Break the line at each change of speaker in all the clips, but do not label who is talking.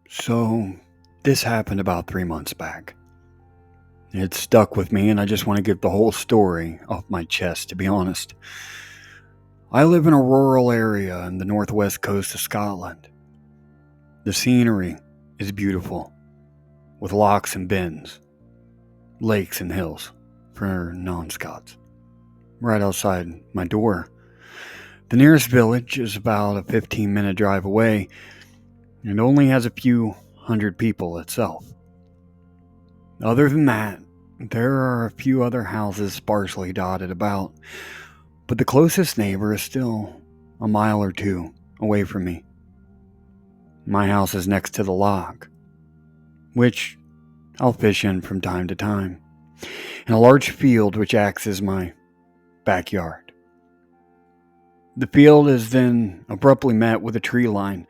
So, this happened about 3 months back. It stuck with me, and I just want to get the whole story off my chest, to be honest. I live in a rural area in the northwest coast of Scotland. The scenery is beautiful, with lochs and bins, lakes and hills for non-Scots. Right outside my door. The nearest village is about a 15-minute drive away and only has a few hundred people itself. Other than that, there are a few other houses sparsely dotted about, but the closest neighbor is still a mile or two away from me. My house is next to the loch, which I'll fish in from time to time, and a large field which acts as my backyard. The field is then abruptly met with a tree line,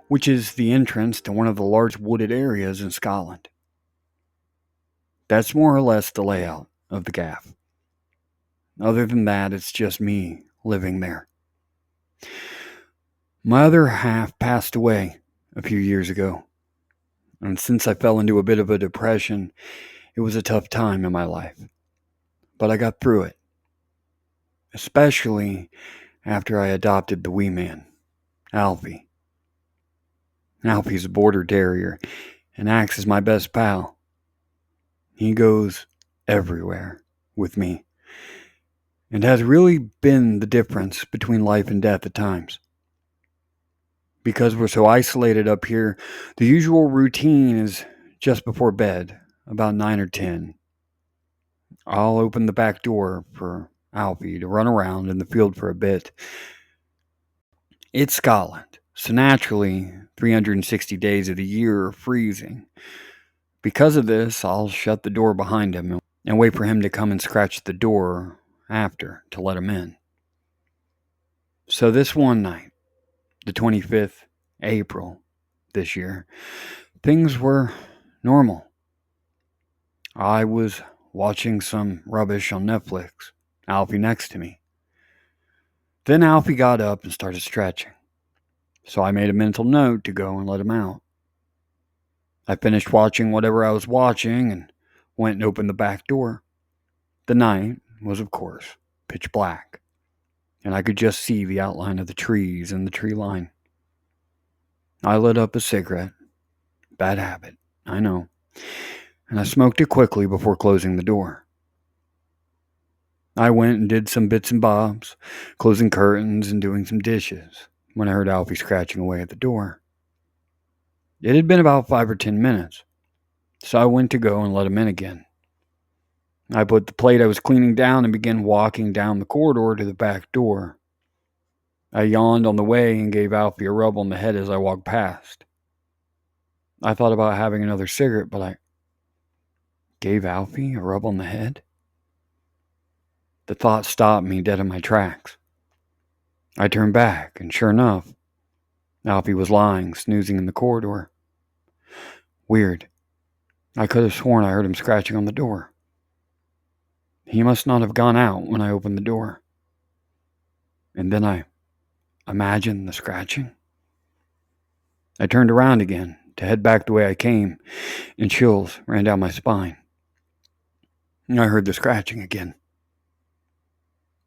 which is the entrance to one of the large wooded areas in Scotland. That's more or less the layout of the gaff. Other than that, it's just me living there. My other half passed away a few years ago, and since I fell into a bit of a depression, it was a tough time in my life. But I got through it, especially after I adopted the wee man, Alfie. Alfie's a border terrier and acts as my best pal. He goes everywhere with me and has really been the difference between life and death at times. Because we're so isolated up here, the usual routine is just before bed, about 9 or 10. I'll open the back door for Alfie to run around in the field for a bit. It's Scotland, so naturally, 360 days of the year are freezing. Because of this, I'll shut the door behind him and wait for him to come and scratch the door after to let him in. So this one night, the 25th April this year, things were normal. I was watching some rubbish on Netflix, Alfie next to me. Then Alfie got up and started stretching, so I made a mental note to go and let him out. I finished watching whatever I was watching and went and opened the back door. The night was, of course, pitch black, and I could just see the outline of the trees and the tree line. I lit up a cigarette. Bad habit, I know. And I smoked it quickly before closing the door. I went and did some bits and bobs, closing curtains and doing some dishes, when I heard Alfie scratching away at the door. It had been about 5 or 10 minutes, so I went to go and let him in again. I put the plate I was cleaning down and began walking down the corridor to the back door. I yawned on the way and gave Alfie a rub on the head as I walked past. I thought about having another cigarette, but I gave Alfie a rub on the head? The thought stopped me dead in my tracks. I turned back, and sure enough, Alfie was lying, snoozing in the corridor. Weird. I could have sworn I heard him scratching on the door. He must not have gone out when I opened the door. And then I imagined the scratching. I turned around again to head back the way I came, and chills ran down my spine. I heard the scratching again.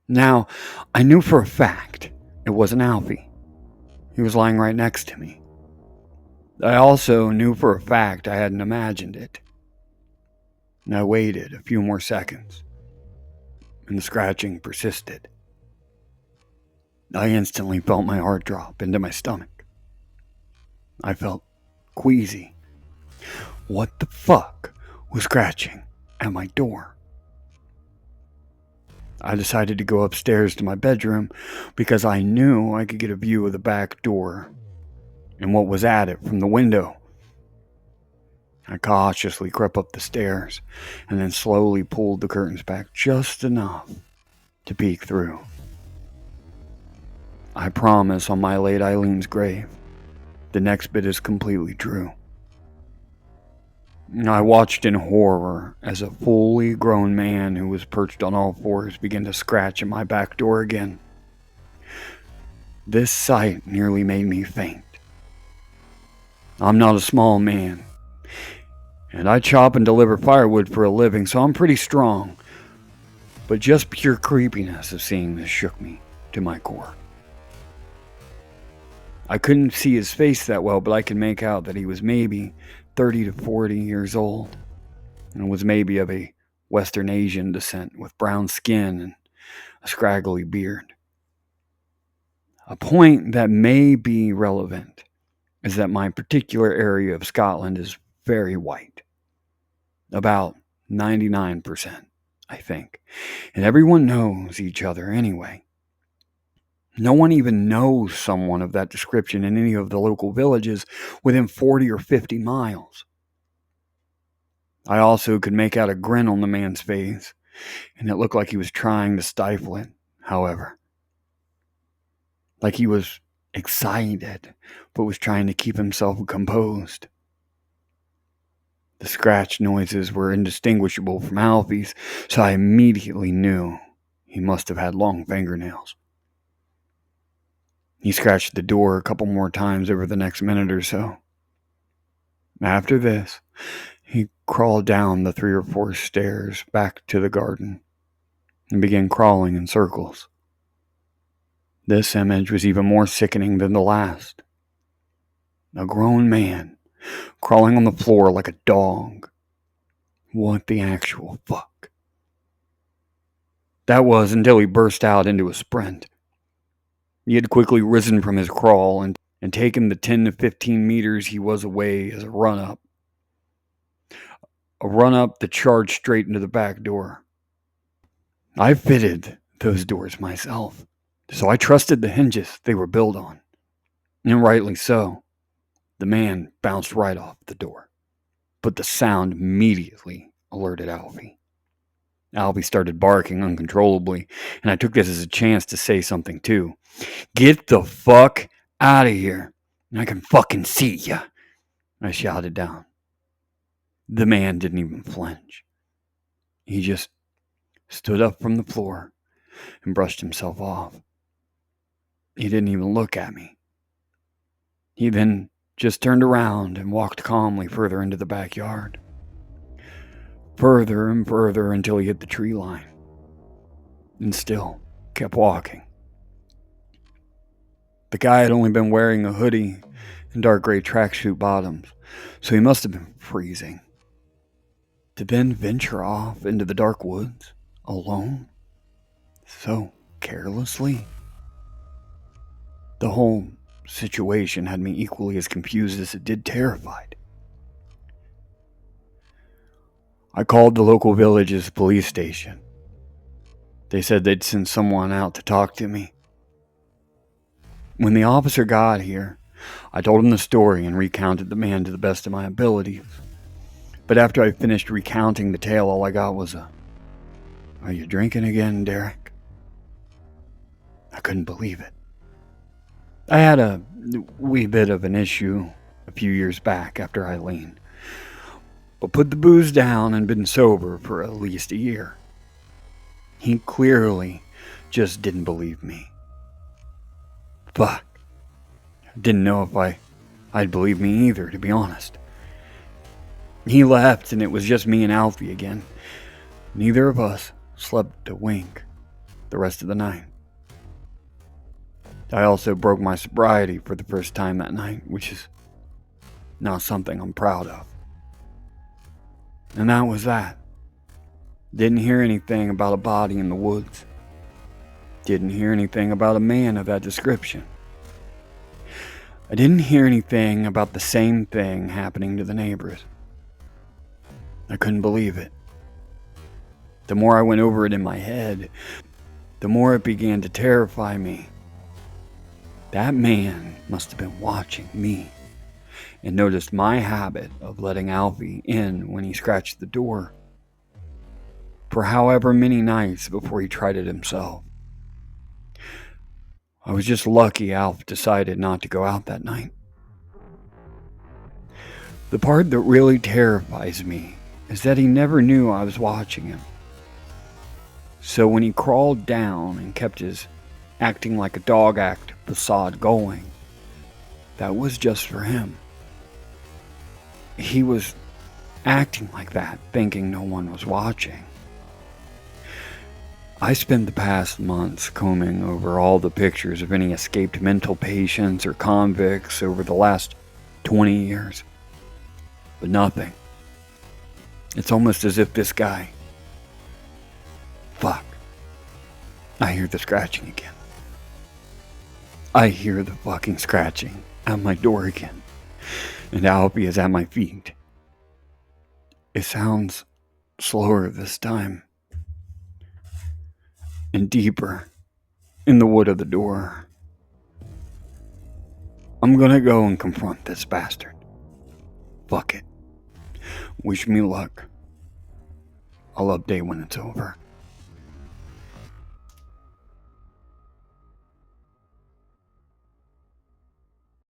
Now, I knew for a fact it wasn't Alfie. He was lying right next to me. I also knew for a fact I hadn't imagined it. And I waited a few more seconds, and the scratching persisted. I instantly felt my heart drop into my stomach. I felt queasy. What the fuck was scratching at my door? I decided to go upstairs to my bedroom because I knew I could get a view of the back door and what was at it from the window. I cautiously crept up the stairs and then slowly pulled the curtains back just enough to peek through. I promise on my late Eileen's grave, the next bit is completely true. I watched in horror as a fully grown man who was perched on all fours began to scratch at my back door again. This sight nearly made me faint. I'm not a small man, and I chop and deliver firewood for a living, so I'm pretty strong. But just pure creepiness of seeing this shook me to my core. I couldn't see his face that well, but I could make out that he was maybe 30 to 40 years old, and was maybe of a Western Asian descent with brown skin and a scraggly beard. A point that may be relevant is that my particular area of Scotland is very white. About 99%, I think. And everyone knows each other anyway. No one even knows someone of that description in any of the local villages within 40 or 50 miles. I also could make out a grin on the man's face, and it looked like he was trying to stifle it, however. Like he was excited, but was trying to keep himself composed. The scratch noises were indistinguishable from Alfie's, so I immediately knew he must have had long fingernails. He scratched the door a couple more times over the next minute or so. After this, he crawled down the 3 or 4 stairs back to the garden and began crawling in circles. This image was even more sickening than the last. A grown man crawling on the floor like a dog. What the actual fuck? That was until he burst out into a sprint. He had quickly risen from his crawl and taken the 10 to 15 meters he was away as a run-up. A run-up that charged straight into the back door. I fitted those doors myself, so I trusted the hinges they were built on. And rightly so. The man bounced right off the door. But the sound immediately alerted Alfie. Alfie started barking uncontrollably, and I took this as a chance to say something too. "Get the fuck out of here. I can fucking see ya," I shouted down. The man didn't even flinch. He just stood up from the floor and brushed himself off. He didn't even look at me. He then just turned around and walked calmly further into the backyard. Further and further until he hit the tree line. And still kept walking. The guy had only been wearing a hoodie and dark gray tracksuit bottoms, so he must have been freezing. To then venture off into the dark woods, alone, so carelessly. The whole situation had me equally as confused as it did terrified. I called the local village's police station. They said they'd send someone out to talk to me. When the officer got here, I told him the story and recounted the man to the best of my abilities. But after I finished recounting the tale, all I got was a, "Are you drinking again, Derek?" I couldn't believe it. I had a wee bit of an issue a few years back after Eileen, but put the booze down and been sober for at least a year. He clearly just didn't believe me. Fuck. Didn't know if I'd believe me either, to be honest. He left and it was just me and Alfie again. Neither of us slept a wink the rest of the night. I also broke my sobriety for the first time that night, which is not something I'm proud of. And that was that. Didn't hear anything about a body in the woods. Didn't hear anything about a man of that description. I didn't hear anything about the same thing happening to the neighbors. I couldn't believe it. The more I went over it in my head, the more it began to terrify me. That man must have been watching me and noticed my habit of letting Alfie in when he scratched the door for however many nights before he tried it himself. I was just lucky Alf decided not to go out that night. The part that really terrifies me is that he never knew I was watching him. So when he crawled down and kept his acting like a dog act facade going, that was just for him. He was acting like that, thinking no one was watching. I spent the past months combing over all the pictures of any escaped mental patients or convicts over the last 20 years. But nothing. It's almost as if this guy... Fuck. I hear the scratching again. I hear the fucking scratching at my door again. And Alfie is at my feet. It sounds slower this time. And deeper in the wood of the door. I'm gonna go and confront this bastard. Fuck it. Wish me luck. I'll update when it's over.